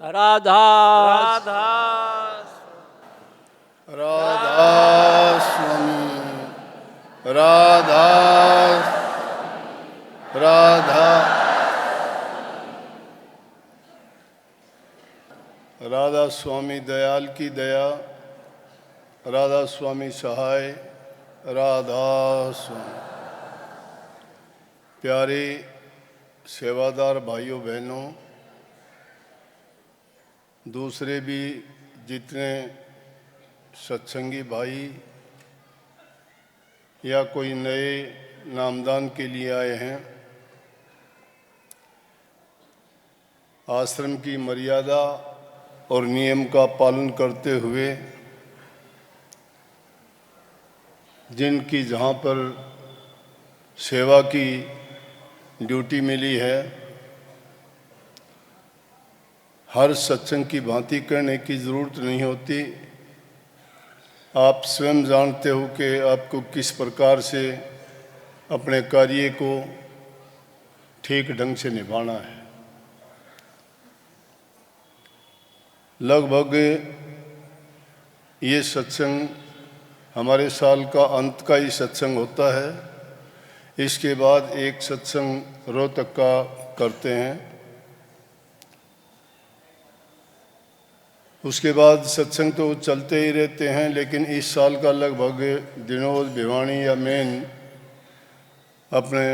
राधा राधा राधा स्वामी राधा राधा राधा स्वामी दयाल की दया, राधा स्वामी सहाय, राधा स्वामी। प्यारे सेवादार भाइयों बहनों, दूसरे भी जितने सत्संगी भाई या कोई नए नामदान के लिए आए हैं, आश्रम की मर्यादा और नियम का पालन करते हुए जिनकी जहाँ पर सेवा की ड्यूटी मिली है, हर सत्संग की भांति करने की ज़रूरत नहीं होती। आप स्वयं जानते हो कि आपको किस प्रकार से अपने कार्य को ठीक ढंग से निभाना है। लगभग ये सत्संग हमारे साल का अंत का ही सत्संग होता है। इसके बाद एक सत्संग रोहतक का करते हैं, उसके बाद सत्संग तो चलते ही रहते हैं, लेकिन इस साल का लगभग दिनोद भिवानी या मेन अपने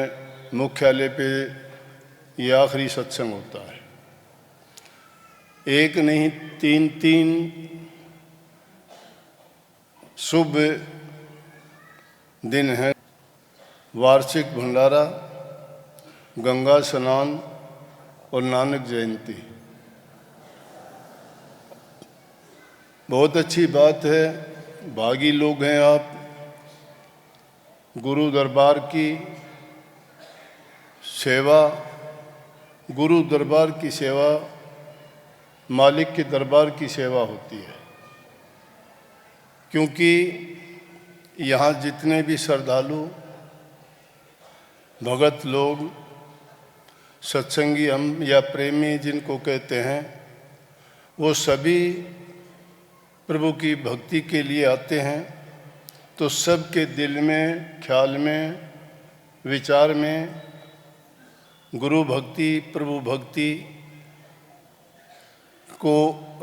मुख्यालय पे ये आखिरी सत्संग होता है। एक नहीं तीन शुभ दिन हैं। वार्षिक भंडारा, गंगा स्नान और नानक जयंती। बहुत अच्छी बात है, भागी लोग हैं आप। गुरु दरबार की सेवा, गुरु दरबार की सेवा मालिक के दरबार की सेवा होती है, क्योंकि यहाँ जितने भी श्रद्धालु भगत लोग, सत्संगी हम या प्रेमी जिनको कहते हैं, वो सभी प्रभु की भक्ति के लिए आते हैं। तो सबके दिल में, ख्याल में, विचार में गुरु भक्ति, प्रभु भक्ति को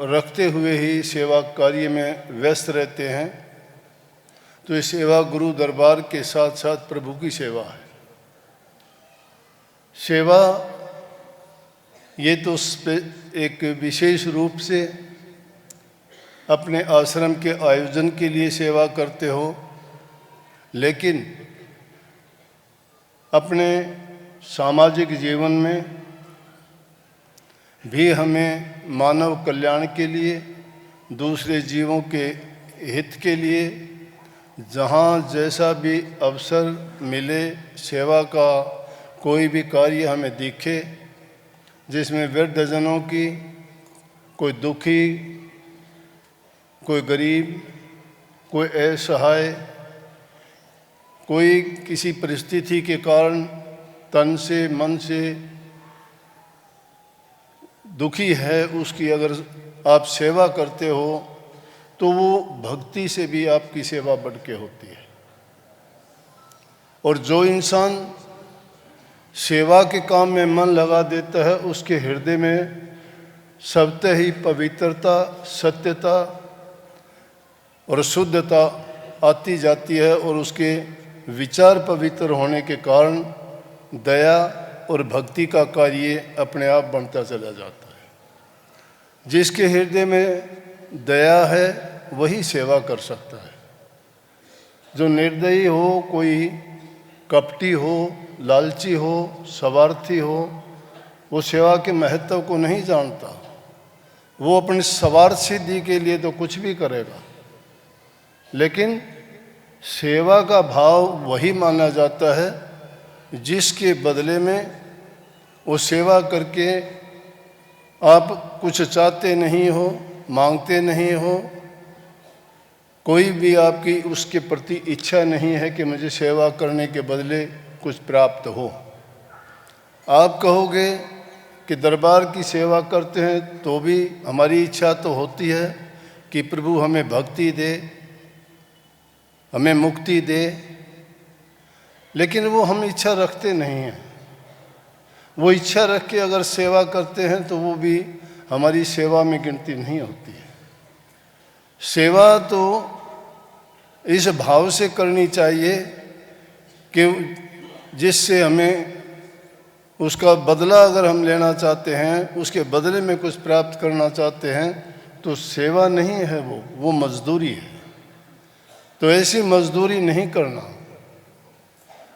रखते हुए ही सेवा कार्य में व्यस्त रहते हैं। तो ये सेवा गुरु दरबार के साथ साथ प्रभु की सेवा है। सेवा ये तो एक विशेष रूप से अपने आश्रम के आयोजन के लिए सेवा करते हो, लेकिन अपने सामाजिक जीवन में भी हमें मानव कल्याण के लिए, दूसरे जीवों के हित के लिए जहाँ जैसा भी अवसर मिले, सेवा का कोई भी कार्य हमें दिखे जिसमें वृद्धजनों की, कोई दुखी, कोई गरीब, कोई असहाय, कोई किसी परिस्थिति के कारण तन से मन से दुखी है, उसकी अगर आप सेवा करते हो तो वो भक्ति से भी आपकी सेवा बढ़ के होती है। और जो इंसान सेवा के काम में मन लगा देता है, उसके हृदय में स्वतः ही पवित्रता, सत्यता और शुद्धता आती जाती है, और उसके विचार पवित्र होने के कारण दया और भक्ति का कार्य अपने आप बढ़ता चला जाता है। जिसके हृदय में दया है वही सेवा कर सकता है। जो निर्दयी हो, कोई कपटी हो, लालची हो, स्वार्थी हो, वो सेवा के महत्व को नहीं जानता। वो अपने स्वार्थ सिद्धि के लिए तो कुछ भी करेगा, लेकिन सेवा का भाव वही माना जाता है जिसके बदले में वो सेवा करके आप कुछ चाहते नहीं हो, मांगते नहीं हो, कोई भी आपकी उसके प्रति इच्छा नहीं है कि मुझे सेवा करने के बदले कुछ प्राप्त हो। आप कहोगे कि दरबार की सेवा करते हैं तो भी हमारी इच्छा तो होती है कि प्रभु हमें भक्ति दे, हमें मुक्ति दे, लेकिन वो हम इच्छा रखते नहीं हैं। वो इच्छा रख के अगर सेवा करते हैं तो वो भी हमारी सेवा में गिनती नहीं होती है। सेवा तो इस भाव से करनी चाहिए कि जिससे हमें उसका बदला अगर हम लेना चाहते हैं, उसके बदले में कुछ प्राप्त करना चाहते हैं, तो सेवा नहीं है, वो मजदूरी है। तो ऐसी मजदूरी नहीं करना।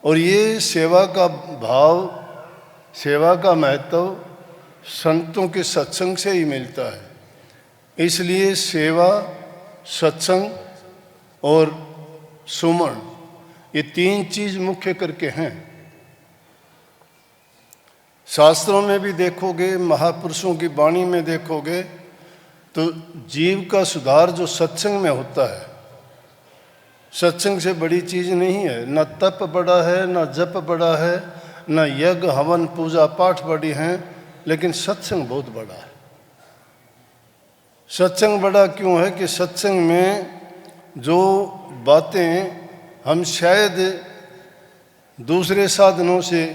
और ये सेवा का भाव, सेवा का महत्व संतों के सत्संग से ही मिलता है। इसलिए सेवा, सत्संग और सुमन, ये तीन चीज मुख्य करके हैं। शास्त्रों में भी देखोगे, महापुरुषों की वाणी में देखोगे, तो जीव का सुधार जो सत्संग में होता है, सत्संग से बड़ी चीज नहीं है। न तप बड़ा है, न जप बड़ा है, न यज्ञ हवन पूजा पाठ बड़ी हैं, लेकिन सत्संग बहुत बड़ा है। सत्संग बड़ा क्यों है कि सत्संग में जो बातें हम शायद दूसरे साधनों से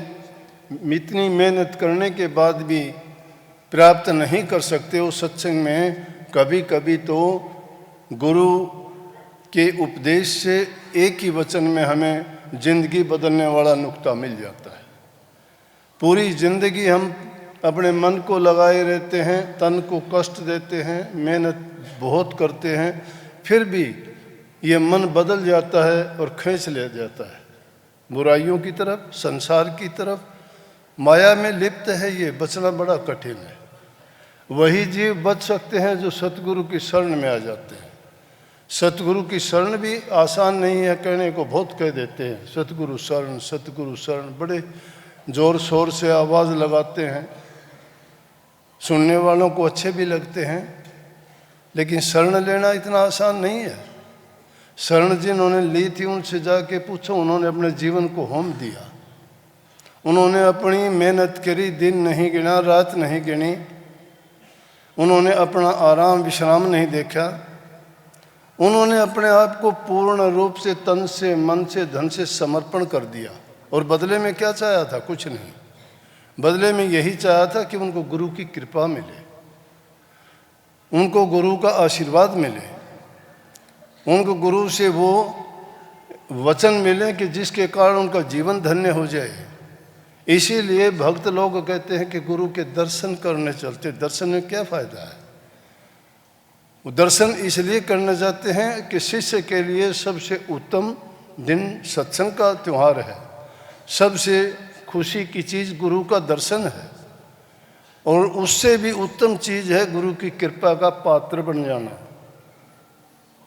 इतनी मेहनत करने के बाद भी प्राप्त नहीं कर सकते, उस सत्संग में कभी कभी तो गुरु के उपदेश से एक ही वचन में हमें जिंदगी बदलने वाला नुक्ता मिल जाता है। पूरी जिंदगी हम अपने मन को लगाए रहते हैं, तन को कष्ट देते हैं, मेहनत बहुत करते हैं, फिर भी ये मन बदल जाता है और खींच ले जाता है बुराइयों की तरफ, संसार की तरफ। माया में लिप्त है, ये बचना बड़ा कठिन है। वही जीव बच सकते हैं जो सतगुरु की शरण में आ जाते हैं। सतगुरु की शरण भी आसान नहीं है, कहने को बहुत कह देते हैं, सतगुरु शरण, सतगुरु शरण, बड़े जोर शोर से आवाज़ लगाते हैं, सुनने वालों को अच्छे भी लगते हैं, लेकिन शरण लेना इतना आसान नहीं है। शरण जिन्होंने ली थी उनसे जाके पूछो, उन्होंने अपने जीवन को होम दिया, उन्होंने अपनी मेहनत करी, दिन नहीं गिना, रात नहीं गिनी, उन्होंने अपना आराम विश्राम नहीं देखा, उन्होंने अपने आप को पूर्ण रूप से तन से, मन से, धन से समर्पण कर दिया। और बदले में क्या चाहा था? कुछ नहीं। बदले में यही चाहा था कि उनको गुरु की कृपा मिले, उनको गुरु का आशीर्वाद मिले, उनको गुरु से वो वचन मिले कि जिसके कारण उनका जीवन धन्य हो जाए। इसीलिए भक्त लोग कहते हैं कि गुरु के दर्शन करने चलते। दर्शन में क्या फायदा है? वो दर्शन इसलिए करने जाते हैं कि शिष्य के लिए सबसे उत्तम दिन सत्संग का त्यौहार है, सबसे खुशी की चीज़ गुरु का दर्शन है, और उससे भी उत्तम चीज़ है गुरु की कृपा का पात्र बन जाना।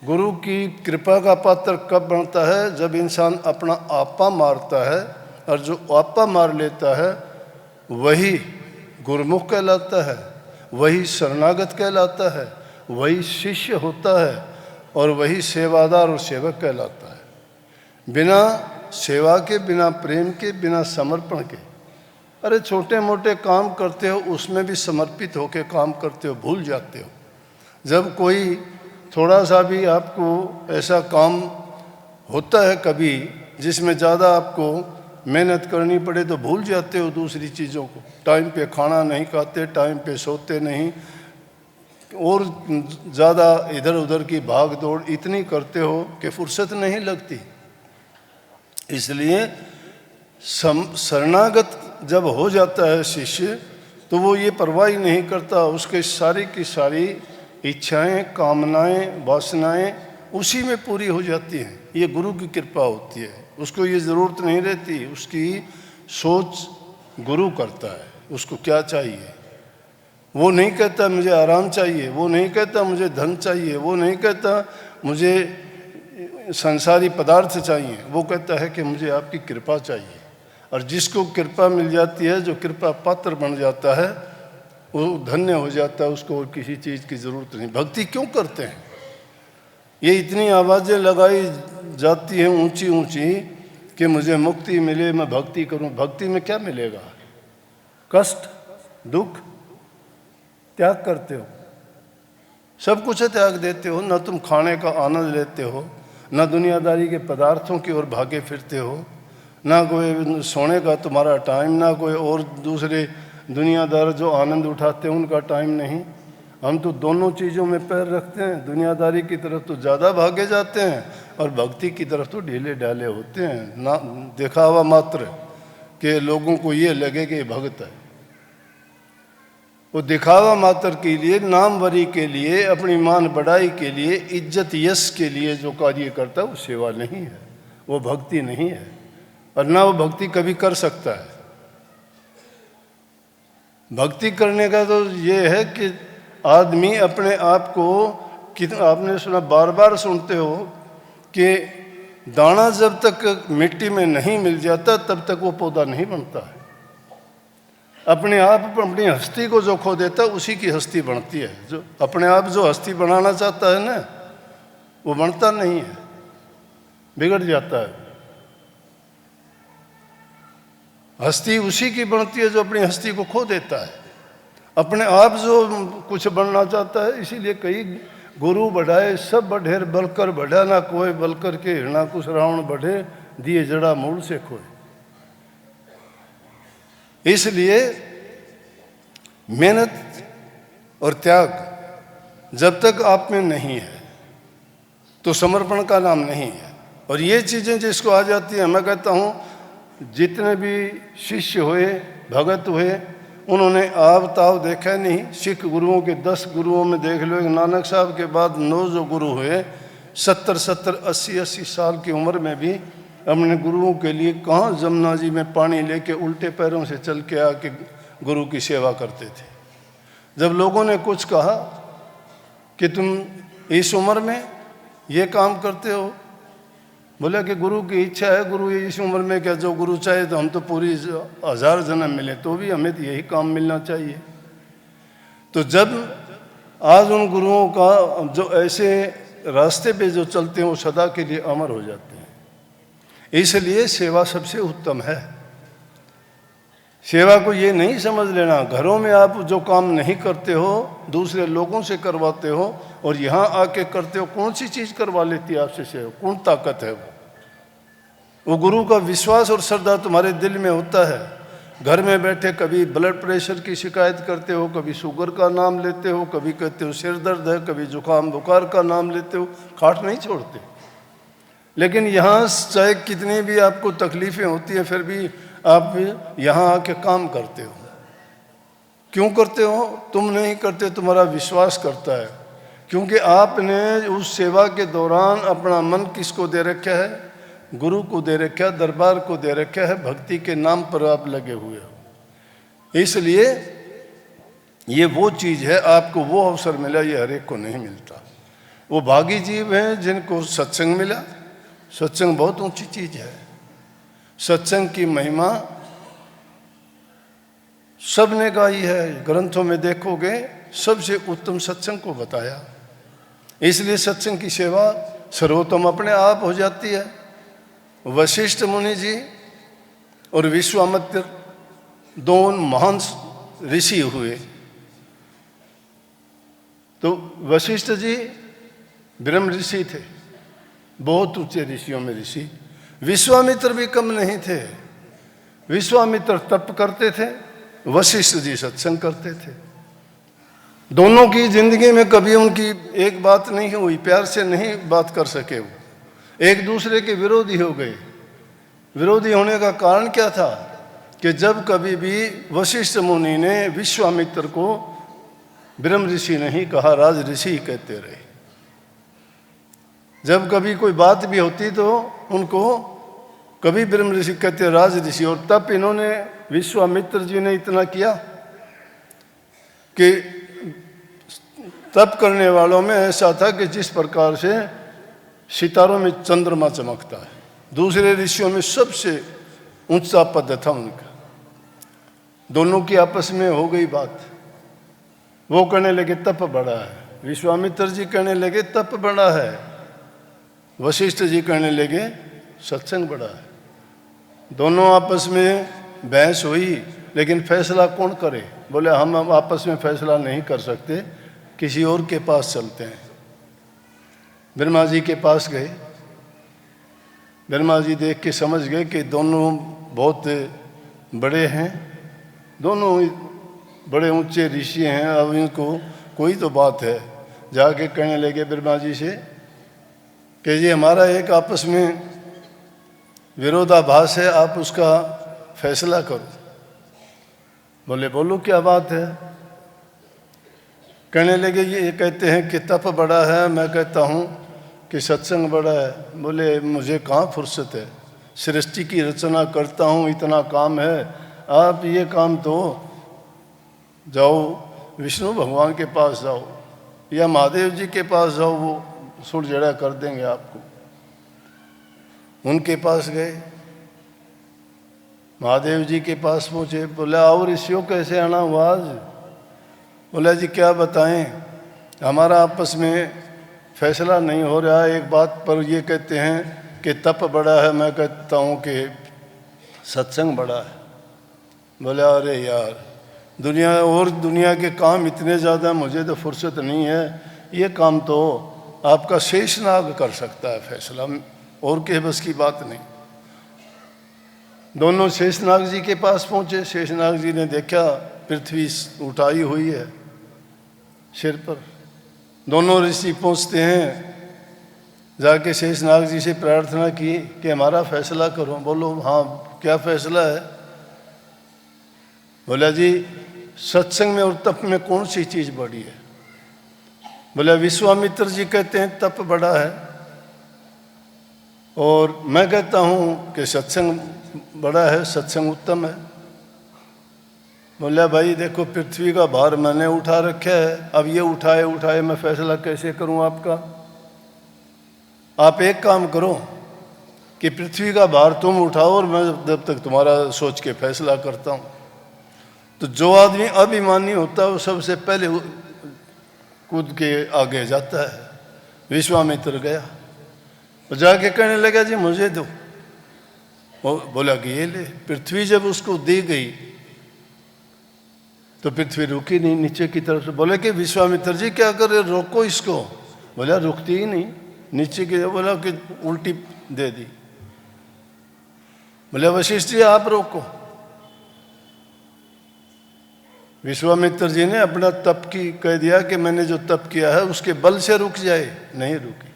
गुरु की कृपा का पात्र कब बनता है? जब इंसान अपना आपा मारता है, और जो आपा मार लेता है वही गुरुमुख कहलाता है, वही शरणागत कहलाता है, वही शिष्य होता है, और वही सेवादार और सेवक कहलाता है। बिना सेवा के, बिना प्रेम के, बिना समर्पण के, अरे छोटे मोटे काम करते हो उसमें भी समर्पित होकर काम करते हो, भूल जाते हो। जब कोई थोड़ा सा भी आपको ऐसा काम होता है कभी जिसमें ज़्यादा आपको मेहनत करनी पड़े, तो भूल जाते हो दूसरी चीज़ों को। टाइम पे खाना नहीं खाते, टाइम पे सोते नहीं, और ज़्यादा इधर उधर की भाग दौड़ इतनी करते हो कि फुर्सत नहीं लगती। इसलिए शरणागत जब हो जाता है शिष्य, तो वो ये परवाह ही नहीं करता, उसके सारी की सारी इच्छाएं, कामनाएं, वासनाएं उसी में पूरी हो जाती हैं। ये गुरु की कृपा होती है, उसको ये ज़रूरत नहीं रहती, उसकी सोच गुरु करता है उसको क्या चाहिए। वो नहीं कहता मुझे आराम चाहिए, वो नहीं कहता मुझे धन चाहिए, वो नहीं कहता मुझे संसारी पदार्थ चाहिए, वो कहता है कि मुझे आपकी कृपा चाहिए। और जिसको कृपा मिल जाती है, जो कृपा पात्र बन जाता है, वो धन्य हो जाता है, उसको और किसी चीज़ की ज़रूरत नहीं। भक्ति क्यों करते हैं? ये इतनी आवाज़ें लगाई जाती हैं ऊंची ऊंची कि मुझे मुक्ति मिले, मैं भक्ति करूं। भक्ति में क्या मिलेगा? कष्ट, दुख, त्याग करते हो, सब कुछ त्याग देते हो, ना तुम खाने का आनंद लेते हो, ना दुनियादारी के पदार्थों की ओर भागे फिरते हो, ना कोई सोने का तुम्हारा टाइम, ना कोई और दूसरे दुनियादार जो आनंद उठाते हैं उनका टाइम नहीं। हम तो दोनों चीज़ों में पैर रखते हैं, दुनियादारी की तरफ तो ज़्यादा भागे जाते हैं और भक्ति की तरफ तो ढीले ढाले होते हैं, ना दिखावा मात्र कि लोगों को ये लगे कि ये भक्त है। वो दिखावा मात्र के लिए, नामवरी के लिए, अपनी मान बढ़ाई के लिए, इज्जत यश के लिए जो कार्य करता है वो सेवा नहीं है, वो भक्ति नहीं है, और ना वो भक्ति कभी कर सकता है। भक्ति करने का तो ये है कि आदमी अपने आप को, आपने सुना, बार बार सुनते हो कि दाना जब तक मिट्टी में नहीं मिल जाता तब तक वो पौधा नहीं बनता है। अपने आप अपनी हस्ती को जो खो देता है उसी की हस्ती बनती है। जो अपने आप जो हस्ती बनाना चाहता है ना, वो बनता नहीं है, बिगड़ जाता है। हस्ती उसी की बनती है जो अपनी हस्ती को खो देता है। अपने आप जो कुछ बनना चाहता है, इसीलिए कई गुरु बढ़ाए सब बढ़ेर बलकर बढ़ा, ना कोई बलकर के हिरणा कुछ रावण बढ़े, दिए जड़ा मूल से खोए। इसलिए मेहनत और त्याग जब तक आप में नहीं है तो समर्पण का नाम नहीं है। और ये चीज़ें जिसको आ जाती हैं, मैं कहता हूँ जितने भी शिष्य हुए, भगत हुए, उन्होंने आव ताव देखा नहीं। सिख गुरुओं के 10 गुरुओं में देख लो, एक नानक साहब के बाद 9 जो गुरु हुए, 70-70, 80-80 साल की उम्र में भी अपने गुरुओं के लिए कहाँ जमुना जी में पानी लेके उल्टे पैरों से चल के आके गुरु की सेवा करते थे। जब लोगों ने कुछ कहा कि तुम इस उम्र में ये काम करते हो, बोला कि गुरु की इच्छा है, गुरु इस उम्र में क्या जो गुरु चाहे, तो हम तो पूरी 1000 जन्म मिले तो भी हमें तो यही काम मिलना चाहिए। तो जब आज उन गुरुओं का जो ऐसे रास्ते पे जो चलते हैं वो सदा के लिए अमर हो जाते हैं। इसलिए सेवा सबसे उत्तम है। सेवा को ये नहीं समझ लेना घरों में आप जो काम नहीं करते हो दूसरे लोगों से करवाते हो, और यहाँ आके करते हो। कौन सी चीज़ करवा लेती है आपसे सेवा? कौन ताकत है वो गुरु का विश्वास और श्रद्धा तुम्हारे दिल में होता है। घर में बैठे कभी ब्लड प्रेशर की शिकायत करते हो, कभी शुगर का नाम लेते हो, कभी कहते हो सिर दर्द है, कभी जुकाम बुखार का नाम लेते हो, खाट नहीं छोड़ते। लेकिन यहाँ चाहे कितनी भी आपको तकलीफ़ें होती हैं, फिर भी आप यहाँ आके काम करते हो। क्यों करते हो? तुम नहीं करते, तुम्हारा विश्वास करता है। क्योंकि आपने उस सेवा के दौरान अपना मन किसको दे रखा है? गुरु को दे रखा है, दरबार को दे रखा है, भक्ति के नाम पर आप लगे हुए हो। इसलिए ये वो चीज़ है, आपको वो अवसर मिला, ये हर एक को नहीं मिलता। वो भागी जीव हैं जिनको सत्संग मिला। सत्संग बहुत ऊंची चीज़ है। सत्संग की महिमा सब ने गाई है, ग्रंथों में देखोगे सबसे उत्तम सत्संग को बताया। इसलिए सत्संग की सेवा सर्वोत्तम अपने आप हो जाती है। वशिष्ठ मुनि जी और विश्वामित्र दोनों महान ऋषि हुए। तो वशिष्ठ जी ब्रह्म ऋषि थे, बहुत ऊंचे ऋषियों में ऋषि। विश्वामित्र भी कम नहीं थे। विश्वामित्र तप करते थे, वशिष्ठ जी सत्संग करते थे। दोनों की जिंदगी में कभी उनकी एक बात नहीं हुई, प्यार से नहीं बात कर सके। वो एक दूसरे के विरोधी हो गए। विरोधी होने का कारण क्या था कि जब कभी भी वशिष्ठ मुनि ने विश्वामित्र को ब्रह्म ऋषि नहीं कहा, राज ऋषि कहते रहे। जब कभी कोई बात भी होती तो उनको कभी ब्रह्म ऋषि कहते, राज ऋषि। और तब इन्होंने, विश्वामित्र जी ने इतना किया कि तप करने वालों में ऐसा था कि जिस प्रकार से सितारों में चंद्रमा चमकता है, दूसरे ऋषियों में सबसे ऊंचा पद था उनका। दोनों की आपस में हो गई बात। वो कहने लगे तप बड़ा है, विश्वामित्र जी कहने लगे तप बड़ा है, वशिष्ठ जी कहने लगे सत्संग बड़ा है। दोनों आपस में बहस हुई लेकिन फैसला कौन करे? बोले हम आपस में फैसला नहीं कर सकते, किसी और के पास चलते हैं। ब्रह्मा जी के पास गए। ब्रह्मा जी देख के समझ गए कि दोनों बहुत बड़े हैं, दोनों बड़े ऊंचे ऋषि हैं, अब इनको कोई तो बात है। जाके कहने लगे ब्रह्मा जी से कि जी हमारा एक आपस में विरोधाभास है, आप उसका फैसला करो। बोले बोलो क्या बात है? कहने लगे ये कहते हैं कि तप बड़ा है, मैं कहता हूँ कि सत्संग बड़ा है। बोले मुझे कहाँ फुर्सत है, सृष्टि की रचना करता हूँ, इतना काम है। आप ये काम तो जाओ विष्णु भगवान के पास जाओ या महादेव जी के पास जाओ, वो सुरजड़ा कर देंगे आपको। उनके पास गए, महादेव जी के पास पहुँचे। बोले और ऋषियों कैसे आना हुआ आज? बोला जी क्या बताएं, हमारा आपस में फैसला नहीं हो रहा है। एक बात पर ये कहते हैं कि तप बड़ा है, मैं कहता हूँ कि सत्संग बड़ा है। बोले अरे यार, दुनिया के काम इतने ज़्यादा, मुझे तो फुर्सत नहीं है। ये काम तो आपका शेषनाग कर सकता है फैसला, और के बस की बात नहीं। दोनों शेषनाग जी के पास पहुँचे। शेषनाग जी ने देखा पृथ्वी उठाई हुई है सिर पर। दोनों ऋषि पहुँचते हैं, जाके शेषनाग जी से प्रार्थना की कि हमारा फैसला करो। बोलो हाँ क्या फैसला है? बोला जी सत्संग में और तप में कौन सी चीज़ बड़ी है? बोला विश्वामित्र जी कहते हैं तप बड़ा है, और मैं कहता हूँ कि सत्संग बड़ा है, सत्संग उत्तम है। बोला भाई देखो पृथ्वी का भार मैंने उठा रखा है, अब ये उठाए मैं फैसला कैसे करूं आपका? आप एक काम करो कि पृथ्वी का भार तुम उठाओ और मैं जब तक तुम्हारा सोच के फैसला करता हूं। तो जो आदमी अभिमानी होता है वो सबसे पहले कूद के आगे जाता है। विश्वामित्र गया और जाके कहने लगा जी मुझे दो। वो बोला कि ये ले। पृथ्वी जब उसको दी गई तो पृथ्वी रुकी नहीं नीचे की तरफ से। बोले कि विश्वामित्र जी क्या कर रहे, रोको इसको। बोला रुकती ही नहीं नीचे की। बोला कि उल्टी दे दी। बोले वशिष्ठ जी आप रोको। विश्वामित्र जी ने अपना तप की कह दिया कि मैंने जो तप किया है उसके बल से रुक जाए, नहीं रुकी।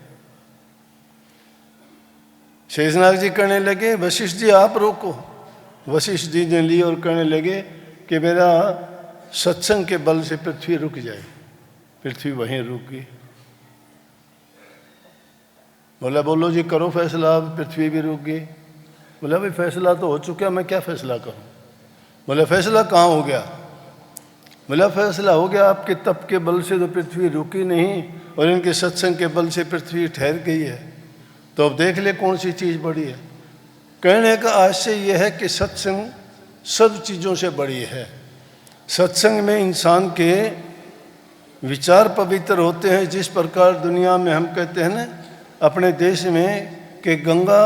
शेषनाग जी कहने लगे वशिष्ठ जी आप रोको। वशिष्ठ जी ने ली और कहने लगे कि मेरा सत्संग के बल से पृथ्वी रुक जाए। पृथ्वी वहीं रुक गई। बोला बोलो जी करो फैसला। अब पृथ्वी भी रुक गई। बोला भाई फैसला तो हो चुका, मैं क्या फैसला करूं? बोला फैसला कहाँ हो गया? बोला फैसला हो गया, आपके तप के बल से तो पृथ्वी रुकी नहीं और इनके सत्संग के बल से पृथ्वी ठहर गई है। तो अब देख ले कौन सी चीज़ बड़ी है। कहने का आशय यह है कि सत्संग सब चीज़ों से बड़ी है। सत्संग में इंसान के विचार पवित्र होते हैं। जिस प्रकार दुनिया में हम कहते हैं ना अपने देश में कि गंगा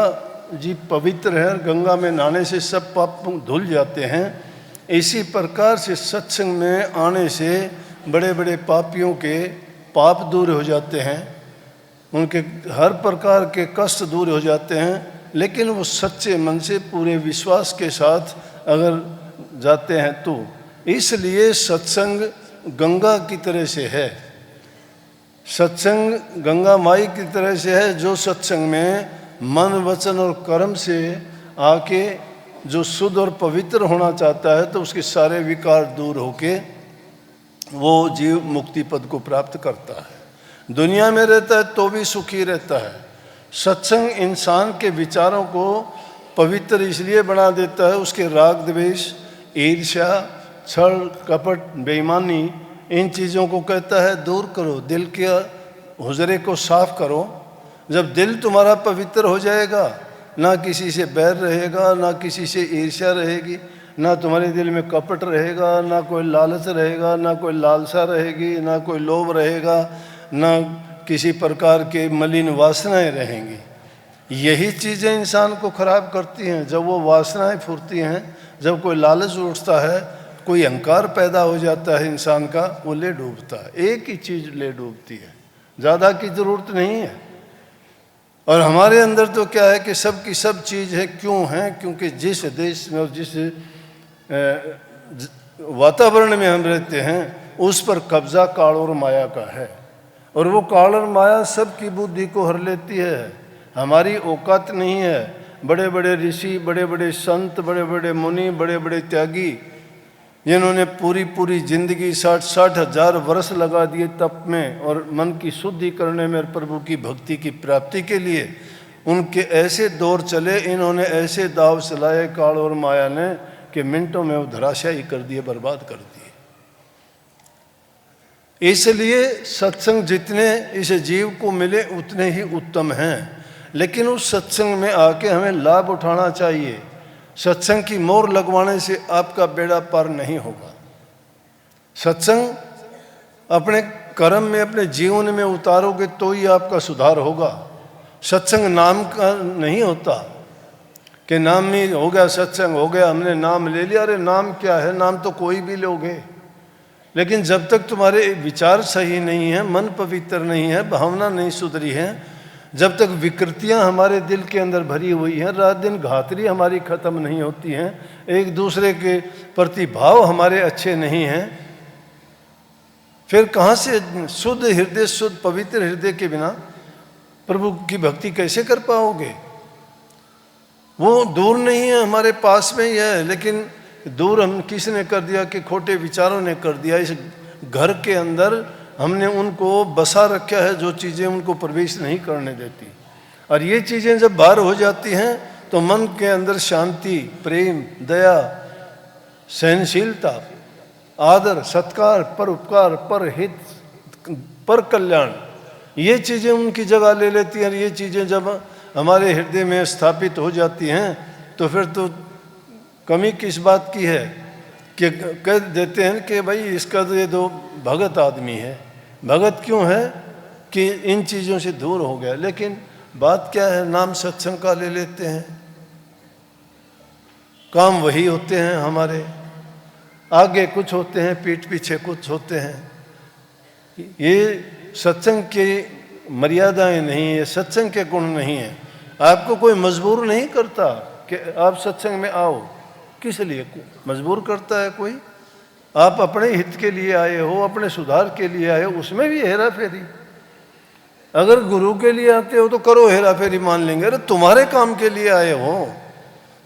जी पवित्र है, गंगा में नहाने से सब पाप धुल जाते हैं, इसी प्रकार से सत्संग में आने से बड़े बड़े पापियों के पाप दूर हो जाते हैं, उनके हर प्रकार के कष्ट दूर हो जाते हैं। लेकिन वो सच्चे मन से पूरे विश्वास के साथ अगर जाते हैं तो। इसलिए सत्संग गंगा की तरह से है। सत्संग गंगा माई की तरह से है, जो सत्संग में मन वचन और कर्म से आके जो शुद्ध और पवित्र होना चाहता है तो उसके सारे विकार दूर होके वो जीव मुक्ति पद को प्राप्त करता है। दुनिया में रहता है तो भी सुखी रहता है। सत्संग इंसान के विचारों को पवित्र इसलिए बना देता है, उसके राग द्वेष, ईर्ष्या, छल कपट, बेईमानी, इन चीज़ों को कहता है दूर करो, दिल के हुजरे को साफ करो। जब दिल तुम्हारा पवित्र हो जाएगा, ना किसी से बैर रहेगा, ना किसी से ईर्ष्या रहेगी, ना तुम्हारे दिल में कपट रहेगा, ना कोई लालच रहेगा, ना कोई लालसा रहेगी, ना कोई लोभ रहेगा, ना किसी प्रकार के मलिन वासनाएं रहेंगी। यही चीज़ें इंसान को खराब करती हैं। जब वो वासनाएं फुरती हैं जब कोई लालच उठता है, कोई अहंकार पैदा हो जाता है इंसान का, वो ले डूबता है। एक ही चीज़ ले डूबती है, ज़्यादा की ज़रूरत नहीं है। और हमारे अंदर तो क्या है कि सब की सब चीज़ है। क्यों है? क्योंकि जिस देश में और जिस वातावरण में हम रहते हैं उस पर कब्जा काल और माया का है। और वो काल और माया सबकी बुद्धि को हर लेती है। हमारी औकात नहीं है। बड़े बड़े ऋषि, बड़े बड़े संत, बड़े बड़े मुनि, बड़े बड़े त्यागी, जिन्होंने पूरी पूरी जिंदगी 60-60 हजार वर्ष लगा दिए तप में और मन की शुद्धि करने में और प्रभु की भक्ति की प्राप्ति के लिए, उनके ऐसे दौर चले, इन्होंने ऐसे दाव चलाए काल और माया ने कि मिनटों में वो धराशायी कर दिए, बर्बाद कर दिए। इसलिए सत्संग जितने इस जीव को मिले उतने ही उत्तम हैं, लेकिन उस सत्संग में आके हमें लाभ उठाना चाहिए। सत्संग की मोहर लगवाने से आपका बेड़ा पार नहीं होगा। सत्संग अपने कर्म में, अपने जीवन में उतारोगे तो ही आपका सुधार होगा। सत्संग नाम का नहीं होता कि नाम ही हो गया, सत्संग हो गया, हमने नाम ले लिया। अरे नाम क्या है? नाम तो कोई भी लोगे, लेकिन जब तक तुम्हारे विचार सही नहीं है, मन पवित्र नहीं है, भावना नहीं सुधरी है, जब तक विकृतियां हमारे दिल के अंदर भरी हुई हैं, रात दिन घातरी हमारी खत्म नहीं होती हैं, एक दूसरे के प्रति भाव हमारे अच्छे नहीं हैं, फिर कहाँ से शुद्ध हृदय, शुद्ध पवित्र हृदय के बिना प्रभु की भक्ति कैसे कर पाओगे? वो दूर नहीं है, हमारे पास में ही है, लेकिन दूर हम किसने कर दिया कि खोटे विचारों ने कर दिया। इस घर के अंदर हमने उनको बसा रखा है जो चीज़ें उनको प्रवेश नहीं करने देती। और ये चीज़ें जब बाहर हो जाती हैं तो मन के अंदर शांति, प्रेम, दया, सहनशीलता, आदर, सत्कार, पर उपकार, पर हित, पर कल्याण, ये चीज़ें उनकी जगह ले लेती हैं। और ये चीज़ें जब हमारे हृदय में स्थापित हो जाती हैं तो फिर तो कमी किस बात की है कि कह देते हैं कि भाई इसका तो ये तो भगत आदमी है। भगत क्यों है? कि इन चीज़ों से दूर हो गया। लेकिन बात क्या है? नाम सत्संग का ले लेते हैं, काम वही होते हैं हमारे, आगे कुछ होते हैं, पीठ पीछे कुछ होते हैं। ये सत्संग की मर्यादाएं नहीं है, सत्संग के गुण नहीं है। आपको कोई मजबूर नहीं करता कि आप सत्संग में आओ। किस लिए मजबूर करता है कोई? आप अपने हित के लिए आए हो, अपने सुधार के लिए आए हो, उसमें भी हेरा फेरी। अगर गुरु के लिए आते हो तो करो हेरा फेरी, मान लेंगे। अरे तुम्हारे काम के लिए आए हो,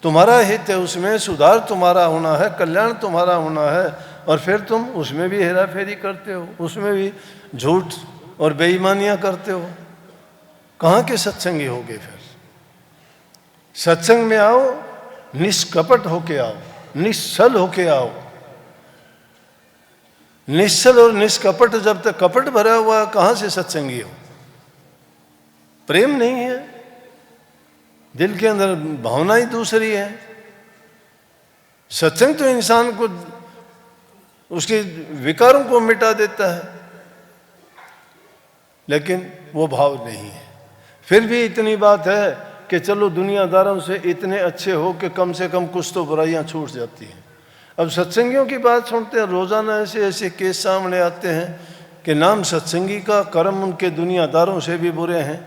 तुम्हारा हित है, उसमें सुधार तुम्हारा होना है, कल्याण तुम्हारा होना है, और फिर तुम उसमें भी हेरा फेरी करते हो, उसमें भी झूठ और बेईमानियां करते हो। कहाँ के सत्संगी होगे? फिर सत्संग में आओ, निष्कपट होके आओ, निश्चल होके आओ। निश्चल और निष्कपट, जब तक कपट भरा हुआ है, कहाँ से सत्संगी हो? प्रेम नहीं है, दिल के अंदर भावना ही दूसरी है। सत्संग तो इंसान को, उसके विकारों को मिटा देता है, लेकिन वो भाव नहीं है। फिर भी इतनी बात है कि चलो दुनियादारों से इतने अच्छे हो कि कम से कम कुछ तो बुराइयां छूट जाती हैं। अब सत्संगियों की बात सुनते हैं, रोजाना ऐसे ऐसे केस सामने आते हैं कि नाम सत्संगी का, कर्म उनके दुनियादारों से भी बुरे हैं।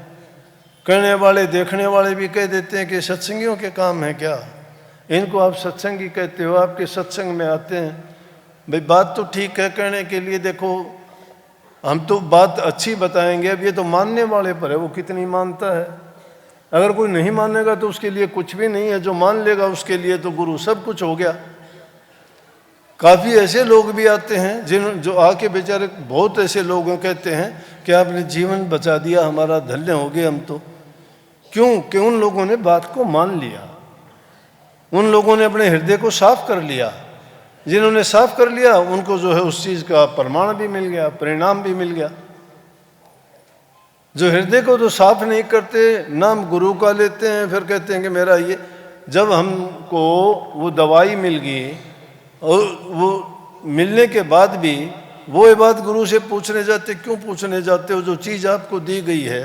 कहने वाले, देखने वाले भी कह देते हैं कि सत्संगियों के काम है क्या, इनको आप सत्संगी कहते हो, आपके सत्संग में आते हैं। भाई बात तो ठीक है कहने के लिए, देखो हम तो बात अच्छी बताएंगे, अब ये तो मानने वाले पर है, वो कितनी मानता है। अगर कोई नहीं मानेगा तो उसके लिए कुछ भी नहीं है, जो मान लेगा उसके लिए तो गुरु सब कुछ हो गया। काफ़ी ऐसे लोग भी आते हैं जो आके बेचारे, बहुत ऐसे लोग कहते हैं कि आपने जीवन बचा दिया हमारा, धन्य हो गए हम तो। क्यों? कि उन लोगों ने बात को मान लिया, उन लोगों ने अपने हृदय को साफ कर लिया। जिन्होंने साफ कर लिया उनको जो है उस चीज़ का प्रमाण भी मिल गया, परिणाम भी मिल गया। जो हृदय को तो साफ नहीं करते, नाम गुरु का लेते हैं, फिर कहते हैं कि मेरा ये, जब हमको वो दवाई मिल गई और वो मिलने के बाद भी वो ये बात गुरु से पूछने जाते, क्यों पूछने जाते हो? जो चीज़ आपको दी गई है,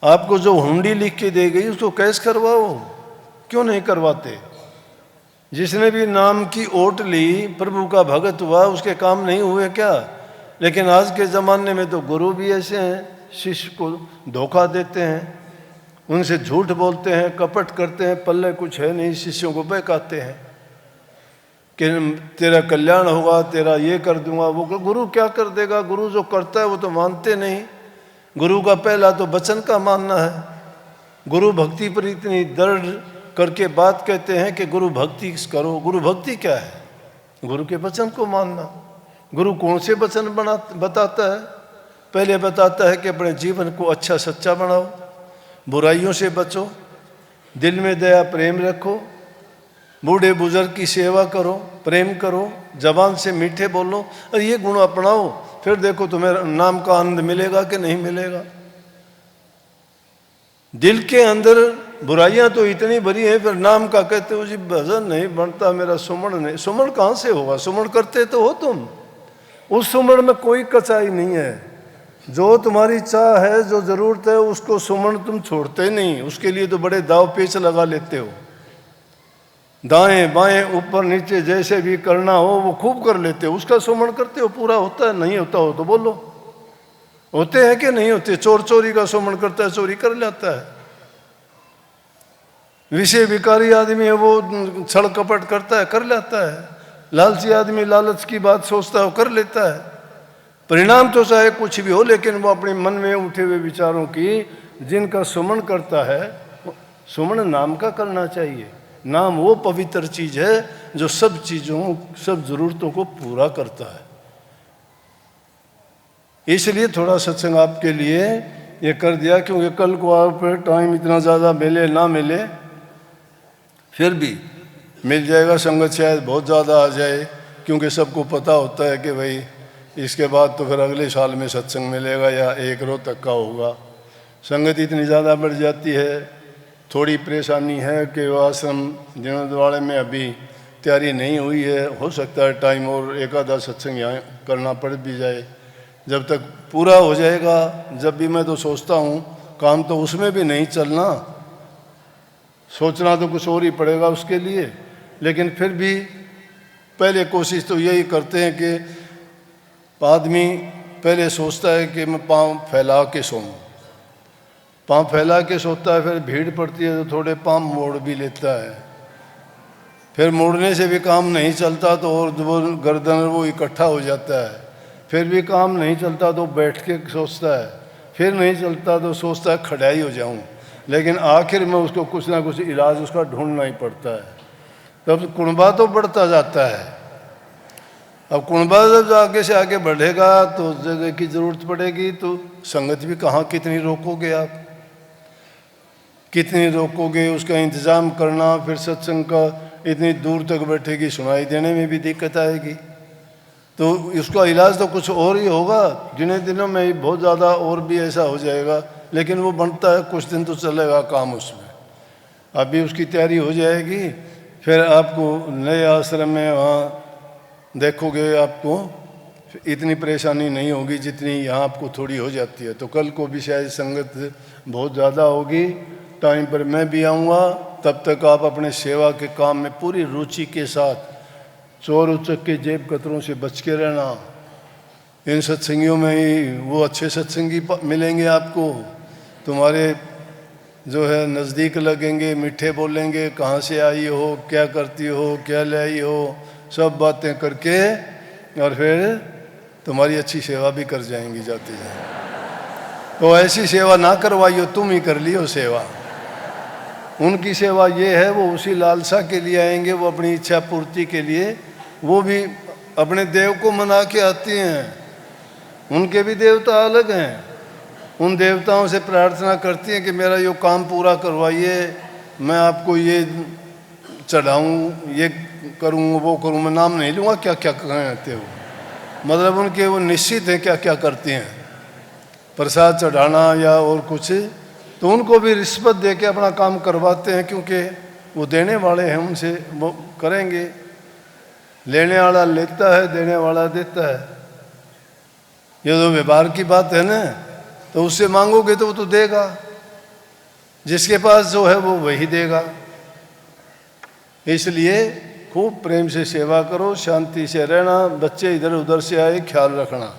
आपको जो हुंडी लिख के दी गई, उसको कैश करवाओ, क्यों नहीं करवाते? जिसने भी नाम की ओट ली, प्रभु का भगत हुआ, उसके काम नहीं हुए क्या? लेकिन आज के ज़माने में तो गुरु भी ऐसे हैं, शिष्य को धोखा देते हैं, उनसे झूठ बोलते हैं, कपट करते हैं, पल्ले कुछ है नहीं, शिष्यों को बहकाते हैं कि तेरा कल्याण होगा, तेरा ये कर दूंगा। वो गुरु क्या कर देगा? गुरु जो करता है वो तो मानते नहीं। गुरु का पहला तो वचन का मानना है। गुरु भक्ति पर इतनी दृढ़ करके बात कहते हैं कि गुरु भक्ति करो। गुरु भक्ति क्या है? गुरु के वचन को मानना। गुरु कौन से वचन बताता है? पहले बताता है कि अपने जीवन को अच्छा सच्चा बनाओ, बुराइयों से बचो, दिल में दया प्रेम रखो, बूढ़े बुजुर्ग की सेवा करो, प्रेम करो, जबान से मीठे बोलो, और ये गुण अपनाओ, फिर देखो तुम्हें नाम का आनंद मिलेगा कि नहीं मिलेगा। दिल के अंदर बुराइयां तो इतनी भरी हैं, फिर नाम का कहते हो जी भजन नहीं बनता मेरा, सुमरण नहीं। सुमरण कहाँ से होगा? सुमरण करते तो हो तुम। उस सुमरण में कोई कचाई नहीं है। जो तुम्हारी चाह है, जो जरूरत है, उसको सुमरण तुम छोड़ते नहीं। उसके लिए तो बड़े दाव पेच लगा लेते हो, दाएं बाएं ऊपर नीचे जैसे भी करना हो वो खूब कर लेते हो। उसका सुमरण करते हो, पूरा होता है? नहीं होता हो तो बोलो, होते हैं कि नहीं होते? चोर चोरी का सुमरण करता है, चोरी कर लेता है। विषय विकारी आदमी है, वो छल कपट करता है, कर लेता है। लालची आदमी लालच की बात सोचता है, कर लेता है। परिणाम तो चाहे कुछ भी हो, लेकिन वो अपने मन में उठे हुए विचारों की जिनका सुमरण करता है, सुमरण नाम का करना चाहिए। नाम वो पवित्र चीज है जो सब चीजों, सब जरूरतों को पूरा करता है। इसलिए थोड़ा सत्संग आपके लिए ये कर दिया, क्योंकि कल को आप टाइम इतना ज़्यादा मिले ना मिले, फिर भी मिल जाएगा। संगत शायद बहुत ज़्यादा आ जाए, क्योंकि सबको पता होता है कि भाई इसके बाद तो फिर अगले साल में सत्संग मिलेगा या 1 रोज तक का होगा। संगत इतनी ज़्यादा बढ़ जाती है। थोड़ी परेशानी है कि वो आश्रम जीर्णोद्वार में अभी तैयारी नहीं हुई है। हो सकता है टाइम और एक आधा सत्संग यहाँ करना पड़ भी जाए। जब तक पूरा हो जाएगा, जब भी मैं तो सोचता हूँ काम तो उसमें भी नहीं चलना, सोचना तो कुछ और ही पड़ेगा उसके लिए। लेकिन फिर भी पहले कोशिश तो यही करते हैं कि आदमी पहले सोचता है कि मैं पाँव फैला के सोऊं। पाँव फैला के सोता है, फिर भीड़ पड़ती है तो थोड़े पाँव मोड़ भी लेता है। फिर मोड़ने से भी काम नहीं चलता तो और वो गर्दन वो इकट्ठा हो जाता है। फिर भी काम नहीं चलता तो बैठ के सोचता है। फिर नहीं चलता तो सोचता है खड़ाई हो जाऊं। लेकिन आखिर में उसको कुछ ना कुछ इलाज उसका ढूंढना ही पड़ता है। तब कुणबा तो बढ़ता जाता है। अब कुणबा जब आगे से आगे बढ़ेगा तो जगह की ज़रूरत पड़ेगी, तो संगत भी कहाँ कितनी रोकोगे आप, कितनी रोकोगे? उसका इंतज़ाम करना, फिर सत्संग का इतनी दूर तक बैठेगी, सुनाई देने में भी दिक्कत आएगी। तो इसका इलाज तो कुछ और ही होगा। जिन्हें दिनों में ही बहुत ज़्यादा और भी ऐसा हो जाएगा, लेकिन वो बनता है, कुछ दिन तो चलेगा काम उसमें। अभी उसकी तैयारी हो जाएगी, फिर आपको नए आश्रम में वहाँ देखोगे आपको इतनी परेशानी नहीं होगी जितनी यहाँ आपको थोड़ी हो जाती है। तो कल को भी शायद संगत बहुत ज़्यादा होगी, टाइम पर मैं भी आऊँगा। तब तक आप अपने सेवा के काम में पूरी रुचि के साथ, चोर उचक के जेब कतरों से बच के रहना। इन सत्संगियों में ही वो अच्छे सत्संगी मिलेंगे आपको, तुम्हारे जो है नज़दीक लगेंगे, मीठे बोलेंगे, कहाँ से आई हो, क्या करती हो, क्या ले आई हो, सब बातें करके, और फिर तुम्हारी अच्छी सेवा भी कर जाएंगी जाते जाए। तो ऐसी सेवा ना करवाइयो, तुम ही कर लियो सेवा। उनकी सेवा ये है, वो उसी लालसा के लिए आएंगे, वो अपनी इच्छा पूर्ति के लिए, वो भी अपने देव को मना के आती हैं। उनके भी देवता अलग हैं। उन देवताओं से प्रार्थना करती हैं कि मेरा ये काम पूरा करवाइए, मैं आपको ये चढ़ाऊँ, ये करूँ, वो करूँ। मैं नाम नहीं लूँगा क्या क्या कहते हो, मतलब उनके वो निश्चित हैं क्या क्या करती हैं, प्रसाद चढ़ाना या और कुछ। तो उनको भी रिश्वत दे के अपना काम करवाते हैं, क्योंकि वो देने वाले हैं, उनसे वो करेंगे। लेने वाला लेता है, देने वाला देता है। ये तो व्यवहार की बात है ना, तो उससे मांगोगे तो वो तो देगा। जिसके पास जो है वो वही देगा। इसलिए खूब प्रेम से सेवा करो, शांति से रहना, बच्चे इधर उधर से आए ख्याल रखना।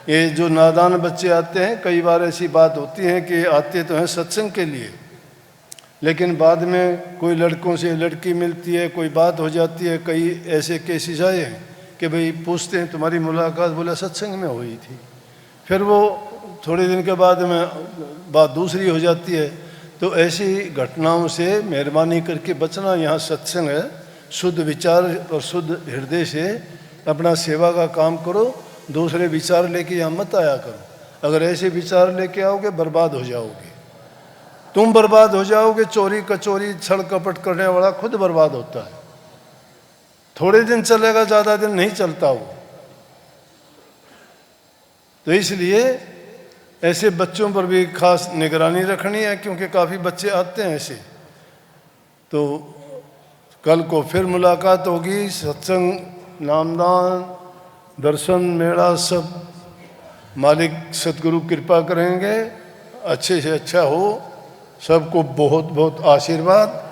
ये जो नादान बच्चे आते हैं, कई बार ऐसी बात होती है कि आते तो हैं सत्संग के लिए, लेकिन बाद में कोई लड़कों से लड़की मिलती है, कोई बात हो जाती है। कई ऐसे केसेस आए हैं कि भाई पूछते हैं तुम्हारी मुलाकात, बोला सत्संग में हुई थी, फिर वो थोड़े दिन के बाद में बात दूसरी हो जाती है। तो ऐसी घटनाओं से मेहरबानी करके बचना। यहाँ सत्संग है, शुद्ध विचार और शुद्ध हृदय से अपना सेवा का काम करो, दूसरे विचार लेके यहाँ मत आया करो। अगर ऐसे विचार लेके आओगे बर्बाद हो जाओगे, तुम बर्बाद हो जाओगे। चोरी कचोरी छल कपट करने वाला खुद बर्बाद होता है। थोड़े दिन चलेगा, ज़्यादा दिन नहीं चलता वो। तो इसलिए ऐसे बच्चों पर भी खास निगरानी रखनी है, क्योंकि काफ़ी बच्चे आते हैं ऐसे। तो कल को फिर मुलाकात होगी, सत्संग, नामदान, दर्शन, मेला सब मालिक सतगुरु कृपा करेंगे, अच्छे से अच्छा हो। सबको बहुत बहुत आशीर्वाद।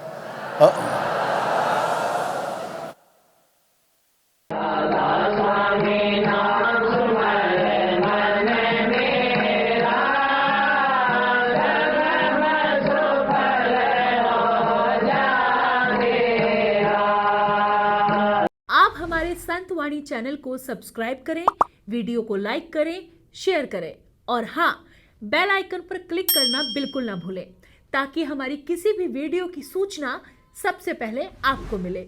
हमारे संत वाणी चैनल को सब्सक्राइब करें, वीडियो को लाइक करें, शेयर करें और हाँ, बेल आइकन पर क्लिक करना बिल्कुल ना भूलें, ताकि हमारी किसी भी वीडियो की सूचना सबसे पहले आपको मिले।